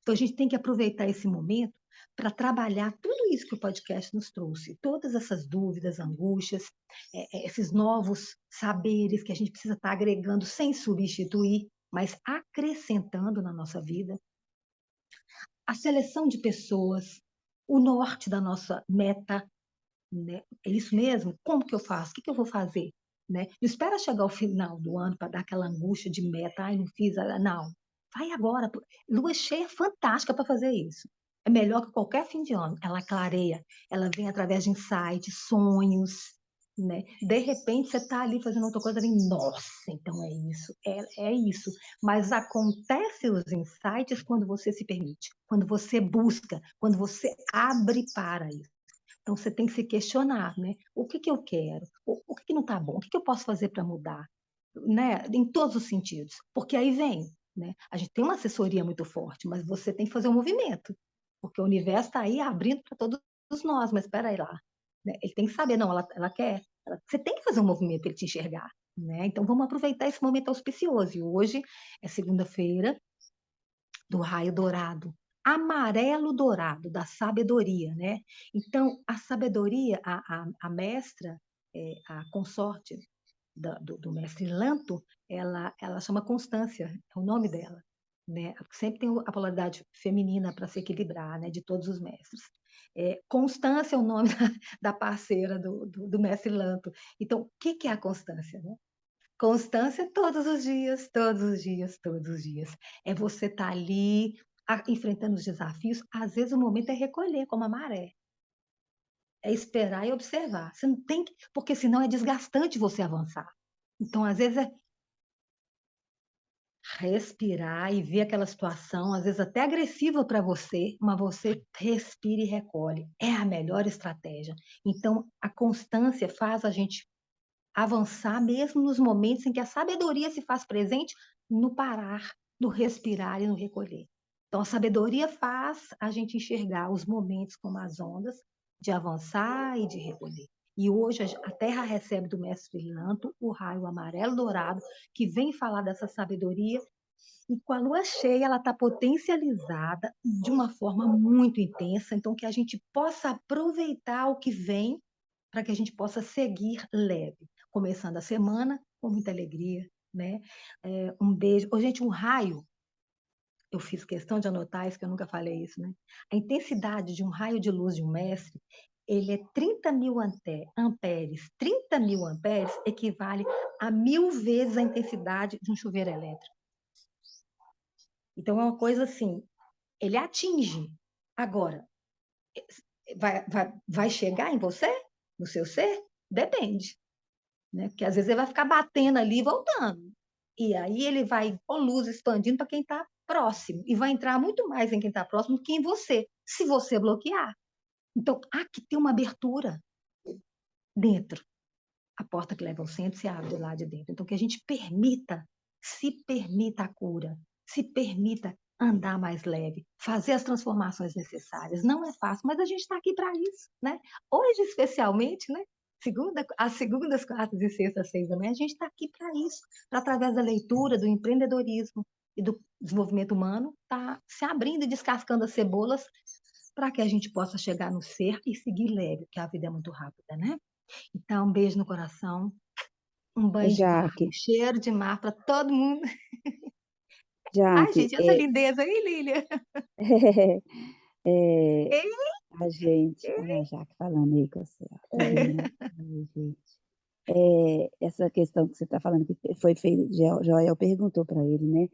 Speaker 8: Então a gente tem que aproveitar esse momento para trabalhar tudo isso que o podcast nos trouxe, todas essas dúvidas, angústias, esses novos saberes que a gente precisa estar agregando sem substituir, mas acrescentando na nossa vida. A seleção de pessoas, o norte da nossa meta, né? É isso mesmo? Como que eu faço? O que que eu vou fazer? Né? Não espera chegar ao final do ano para dar aquela angústia de meta. Ai, não fiz. Não. Vai agora. Lua cheia é fantástica para fazer isso. É melhor que qualquer fim de ano. Ela clareia, ela vem através de insights, sonhos, né? De repente você está ali fazendo outra coisa e nossa, então é isso, é isso. Mas acontece os insights quando você se permite, quando você busca, quando você abre para isso. Então, você tem que se questionar, né? O que que eu quero? O que que não está bom? O que que eu posso fazer para mudar? Né? Em todos os sentidos. Porque aí vem, né? A gente tem uma assessoria muito forte, mas você tem que fazer um movimento. Porque o universo está aí abrindo para todos nós, mas espera aí lá. Né? Ele tem que saber, não, ela quer. Você tem que fazer um movimento para ele te enxergar. Né? Então, vamos aproveitar esse momento auspicioso. E hoje é segunda-feira do raio dourado, amarelo dourado, da sabedoria, né? Então, a sabedoria, a mestra, a consorte do mestre Lanto, ela chama Constância, é o nome dela, né? Sempre tem a polaridade feminina para se equilibrar, né? De todos os mestres. Constância é o nome da parceira do mestre Lanto. Então, o que é a constância, né? Constância todos os dias, todos os dias, todos os dias. É você estar ali enfrentando os desafios. Às vezes o momento é recolher, como a maré. É esperar e observar. Você não tem que, porque senão é desgastante você avançar. Então, às vezes é respirar e ver aquela situação, às vezes até agressiva para você, mas você respira e recolhe. É a melhor estratégia. Então, a constância faz a gente avançar mesmo nos momentos em que a sabedoria se faz presente no parar, no respirar e no recolher. Então, a sabedoria faz a gente enxergar os momentos como as ondas de avançar e de recolher. E hoje a Terra recebe do Mestre Lanto o raio amarelo dourado, que vem falar dessa sabedoria, e com a lua cheia ela está potencializada de uma forma muito intensa, então que a gente possa aproveitar o que vem para que a gente possa seguir leve, começando a semana com muita alegria, né? Um beijo. Ô, gente, um raio, eu fiz questão de anotar isso, que eu nunca falei isso, né? A intensidade de um raio de luz de um mestre, ele é 30.000 amperes. 30.000 amperes equivale a 1.000 vezes a intensidade de um chuveiro elétrico. Então, é uma coisa assim, ele atinge. Agora, vai chegar em você? No seu ser? Depende. Né? Porque às vezes ele vai ficar batendo ali e voltando. E aí ele vai com luz expandindo para quem está próximo. E vai entrar muito mais em quem está próximo do que em você, se você bloquear. Então, aqui tem uma abertura dentro. A porta que leva ao centro se abre do lado de dentro. Então, que a gente se permita a cura, se permita andar mais leve, fazer as transformações necessárias. Não é fácil, mas a gente está aqui para isso, né? Hoje, especialmente, né? Às segundas, quartas e sextas, 6 da manhã, a gente está aqui para isso, para através da leitura, do empreendedorismo e do desenvolvimento humano, tá se abrindo e descascando as cebolas para que a gente possa chegar no ser e seguir leve, porque a vida é muito rápida, né? Então, um beijo no coração, um banho de mar, um cheiro de mar para todo mundo. Ai, gente, essa lindeza aí, Lília.
Speaker 2: A gente, olha a Jaque falando aí com você. Essa questão que você está falando, que foi feita, Joel perguntou para ele, né?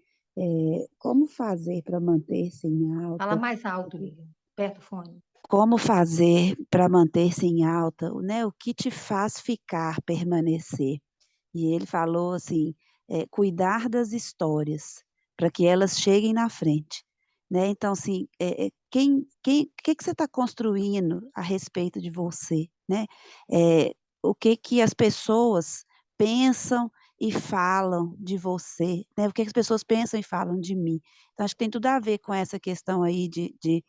Speaker 2: Como fazer para manter-se em alta?
Speaker 8: Fala mais alto, Lília, perto do fone.
Speaker 2: Como fazer para manter-se em alta, né? O que te faz ficar, permanecer? E ele falou assim, cuidar das histórias, para que elas cheguem na frente, né? Então, assim, que você está construindo a respeito de você, né? O que as pessoas pensam e falam de você, né? O que as pessoas pensam e falam de mim. Então, acho que tem tudo a ver com essa questão aí de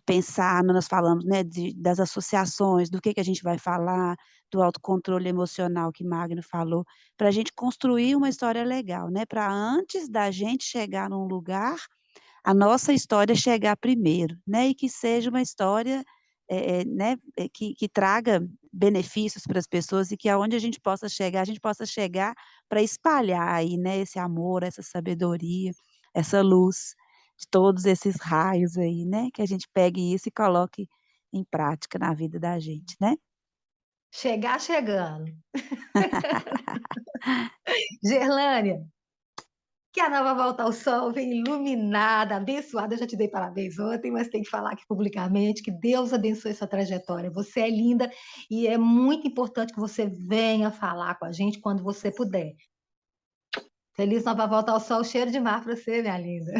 Speaker 2: pensar, nós falamos, né, das associações, do que a gente vai falar, do autocontrole emocional que Magno falou, para a gente construir uma história legal, né? Para antes da gente chegar num lugar, a nossa história chegar primeiro, né? E que seja uma história né, que traga benefícios para as pessoas e que aonde a gente possa chegar para espalhar aí, né, esse amor, essa sabedoria, essa luz de todos esses raios aí, né? Que a gente pegue isso e coloque em prática na vida da gente, né?
Speaker 8: Chegar chegando. Gerlânia, que a nova volta ao sol vem iluminada, abençoada. Eu já te dei parabéns ontem, mas tem que falar aqui publicamente que Deus abençoe sua trajetória. Você é linda e é muito importante que você venha falar com a gente quando você puder. Feliz nova volta ao sol, cheiro de mar para você, minha linda.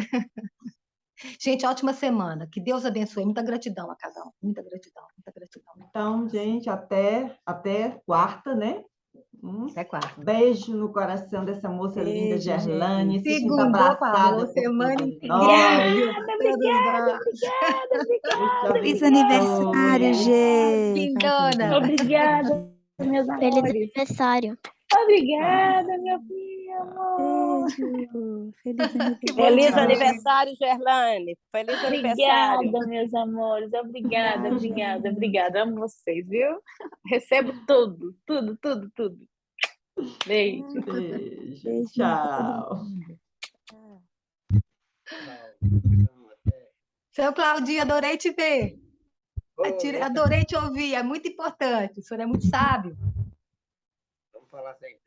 Speaker 8: Gente, ótima semana. Que Deus abençoe. Muita gratidão a cada um. Muita gratidão, muita gratidão.
Speaker 3: Então, gente, até quarta, né?
Speaker 8: Até quarta.
Speaker 3: Beijo no coração dessa moça linda,
Speaker 2: Beijo,
Speaker 3: Gerlane. Se sinta
Speaker 8: Segundou com
Speaker 3: abraçada
Speaker 8: amor,
Speaker 3: por
Speaker 8: semana
Speaker 3: todos
Speaker 8: incrível.
Speaker 3: nós.
Speaker 8: Obrigada,
Speaker 3: Deus te
Speaker 2: Feliz
Speaker 3: abençoe.
Speaker 2: aniversário, Gê!
Speaker 8: lindona.
Speaker 6: Obrigada, meus
Speaker 9: Feliz
Speaker 6: amores.
Speaker 9: aniversário.
Speaker 6: Obrigada, meu filho, amor.
Speaker 2: Beijo! Feliz aniversário!
Speaker 10: Feliz
Speaker 3: Tchau.
Speaker 10: aniversário, Gerlane. Feliz aniversário.
Speaker 6: Obrigada, meus amores. Obrigada. Amo vocês, viu? Recebo tudo, tudo. Beijo.
Speaker 3: Beijo.
Speaker 2: Beijo pra todo
Speaker 3: Tchau.
Speaker 2: mundo.
Speaker 8: Seu Claudinho, adorei te ver.
Speaker 4: Oi,
Speaker 8: Adorei te ouvir. É muito importante. O senhor é muito sábio.
Speaker 4: vamos falar sempre.